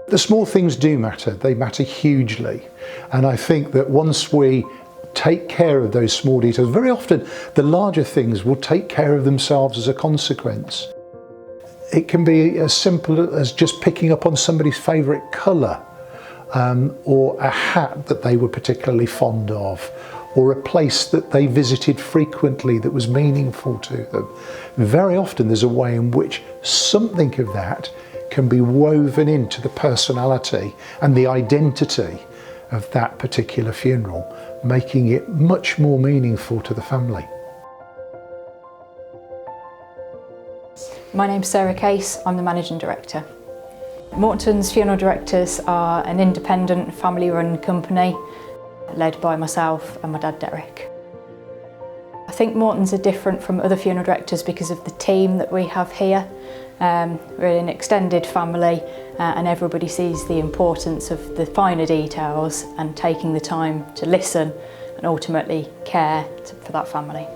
The small things do matter, they matter hugely. And I think that once we take care of those small details, very often the larger things will take care of themselves as a consequence. It can be as simple as just picking up on somebody's favourite colour, or a hat that they were particularly fond of, or a place that they visited frequently that was meaningful to them. Very often there's a way in which something of that can be woven into the personality and the identity of that particular funeral, making it much more meaningful to the family. My name's Sarah Case, I'm the Managing Director. Mortons Funeral Directors are an independent family-run company led by myself and my dad Derek. I think Mortons are different from other funeral directors because of the team that we have here. We're an extended family and everybody sees the importance of the finer details and taking the time to listen and ultimately care for that family.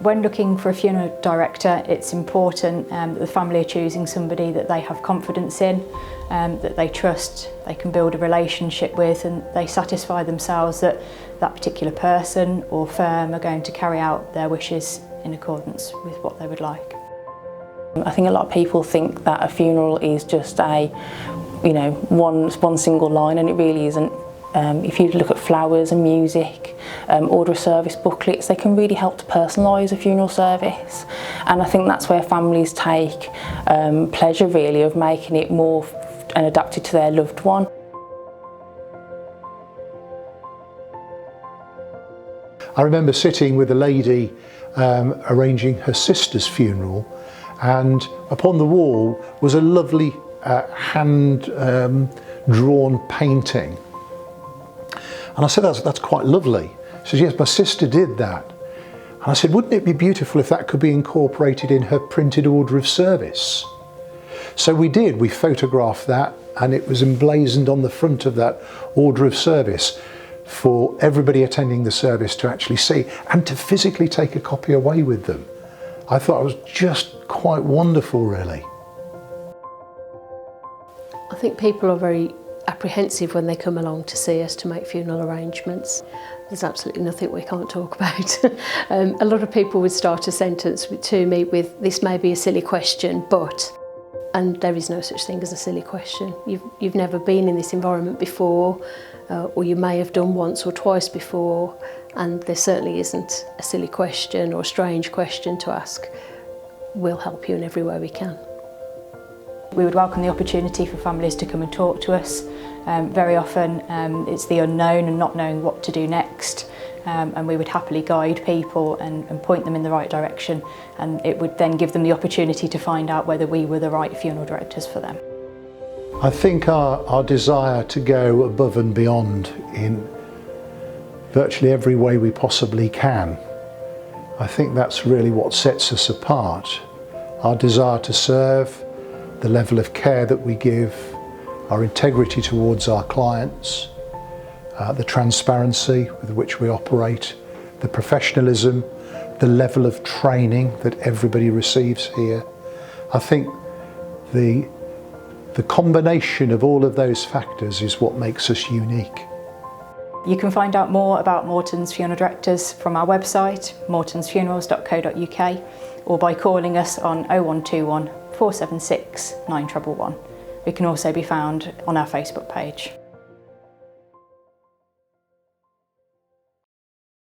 When looking for a funeral director, it's important that the family are choosing somebody that they have confidence in, that they trust, they can build a relationship with, and they satisfy themselves that that particular person or firm are going to carry out their wishes in accordance with what they would like. I think a lot of people think that a funeral is just one single line, and it really isn't. If you look at flowers and music, order of service booklets, they can really help to personalise a funeral service. And I think that's where families take pleasure really of making it more and adapted to their loved one. I remember sitting with a lady arranging her sister's funeral, and upon the wall was a lovely hand drawn painting. And I said, that's quite lovely. She said, yes, my sister did that. And I said, wouldn't it be beautiful if that could be incorporated in her printed order of service? So we did, we photographed that, and it was emblazoned on the front of that order of service for everybody attending the service to actually see and to physically take a copy away with them. I thought it was just quite wonderful, really. I think people are very apprehensive when they come along to see us to make funeral arrangements. There's absolutely nothing we can't talk about. A lot of people would start a sentence to me with, "This may be a silly question, but..." And there is no such thing as a silly question. You've never been in this environment before, or you may have done once or twice before, and there certainly isn't a silly question or a strange question to ask. We'll help you in every way we can. We would welcome the opportunity for families to come and talk to us. Very often it's the unknown and not knowing what to do next, and we would happily guide people and point them in the right direction, and it would then give them the opportunity to find out whether we were the right funeral directors for them. I think our desire to go above and beyond in virtually every way we possibly can, I think that's really what sets us apart. Our desire to serve, the level of care that we give, our integrity towards our clients, the transparency with which we operate, the professionalism, the level of training that everybody receives here. I think the combination of all of those factors is what makes us unique. You can find out more about Mortons Funeral Directors from our website, mortonsfunerals.co.uk, or by calling us on 0121 476 9111. We can also be found on our Facebook page.